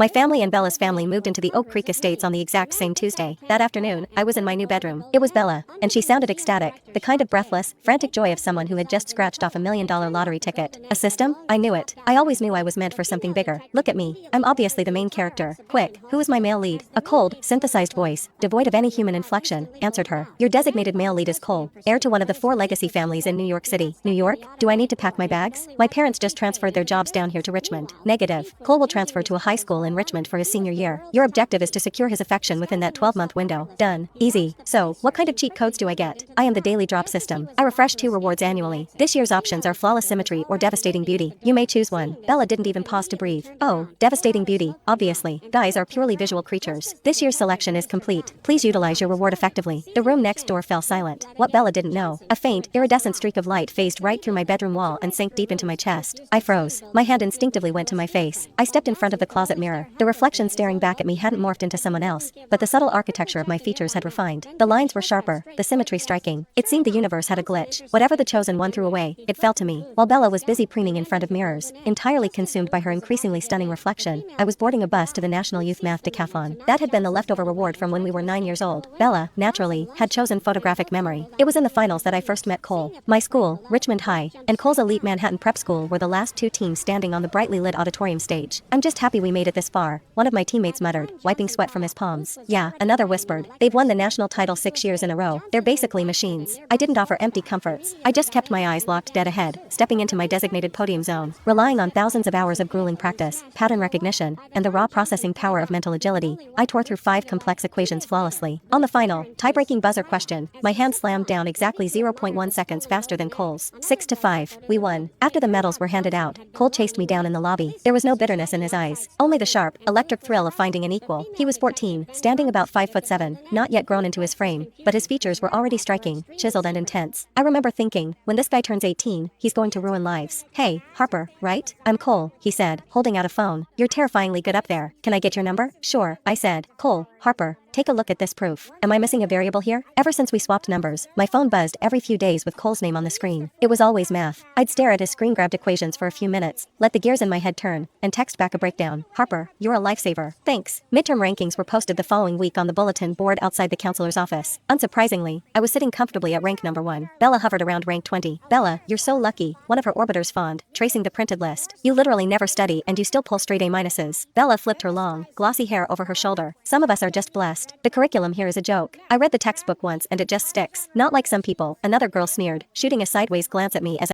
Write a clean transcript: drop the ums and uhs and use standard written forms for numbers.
My family and Bella's family moved into the Oak Creek Estates on the exact same Tuesday. That afternoon, I was in my new bedroom. It was Bella, and she sounded ecstatic, the kind of breathless, frantic joy of someone who had just scratched off $1 million lottery ticket. A system? I knew it. I always knew I was meant for something bigger. Look at me. I'm obviously the main character. Quick, who is my male lead? A cold, synthesized voice, devoid of any human inflection, answered her. Your designated male lead is Cole, heir to one of the 4 legacy families in New York City. New York? Do I need to pack my bags? My parents just transferred their jobs down here to Richmond. Negative. Cole will transfer to a high school in Richmond for his senior year. Your objective is to secure his affection within that 12-month window. Done. Easy. So, what kind of cheat codes do I get? I am the daily drop system. I refresh 2 rewards annually. This year's options are flawless symmetry or devastating beauty. You may choose one. Bella didn't even pause to breathe. Oh, devastating beauty. Obviously, guys are purely visual creatures. This year's selection is complete. Please utilize your reward effectively. The room next door fell silent. What Bella didn't know, a faint, iridescent streak of light phased right through my bedroom wall and sank deep into my chest. I froze. My hand instinctively went to my face. I stepped in front of the closet mirror. The reflection staring back at me hadn't morphed into someone else, but the subtle architecture of my features had refined. The lines were sharper, the symmetry striking. It seemed the universe had a glitch. Whatever the chosen one threw away, it fell to me. While Bella was busy preening in front of mirrors, entirely consumed by her increasingly stunning reflection, I was boarding a bus to the National Youth Math Decathlon. That had been the leftover reward from when we were 9 years old. Bella, naturally, had chosen photographic memory. It was in the finals that I first met Cole. My school, Richmond High, and Cole's elite Manhattan prep school were the last 2 teams standing on the brightly lit auditorium stage. I'm just happy we made it this far, one of my teammates muttered, wiping sweat from his palms. Yeah, another whispered. They've won the national title 6 years in a row. They're basically machines. I didn't offer empty comforts. I just kept my eyes locked dead ahead, stepping into my designated podium zone, relying on thousands of hours of grueling practice, pattern recognition, and the raw processing power of mental agility. I tore through 5 complex equations flawlessly. On the final, tie-breaking buzzer question, my hand slammed down exactly 0.1 seconds faster than Cole's. 6-5. We won. After the medals were handed out, Cole chased me down in the lobby. There was no bitterness in his eyes, only the sharp, electric thrill of finding an equal. He was 14, standing about 5'7", not yet grown into his frame, but his features were already striking, chiseled and intense. I remember thinking, when this guy turns 18, he's going to ruin lives. Hey, Harper, right? I'm Cole, he said, holding out a phone. You're terrifyingly good up there. Can I get your number? Sure, I said. Cole, Harper, take a look at this proof. Am I missing a variable here? Ever since we swapped numbers, my phone buzzed every few days with Cole's name on the screen. It was always math. I'd stare at his screen-grabbed equations for a few minutes, let the gears in my head turn, and text back a breakdown. Harper, you're a lifesaver. Thanks. Midterm rankings were posted the following week on the bulletin board outside the counselor's office. Unsurprisingly, I was sitting comfortably at rank number 1. Bella hovered around rank 20. Bella, you're so lucky, one of her orbiters fawned, tracing the printed list. You literally never study and you still pull straight A-minuses. Bella flipped her long, glossy hair over her shoulder. Some of us are just blessed. The curriculum here is a joke. I read the textbook once and it just sticks. Not like some people, another girl sneered, shooting a sideways glance at me as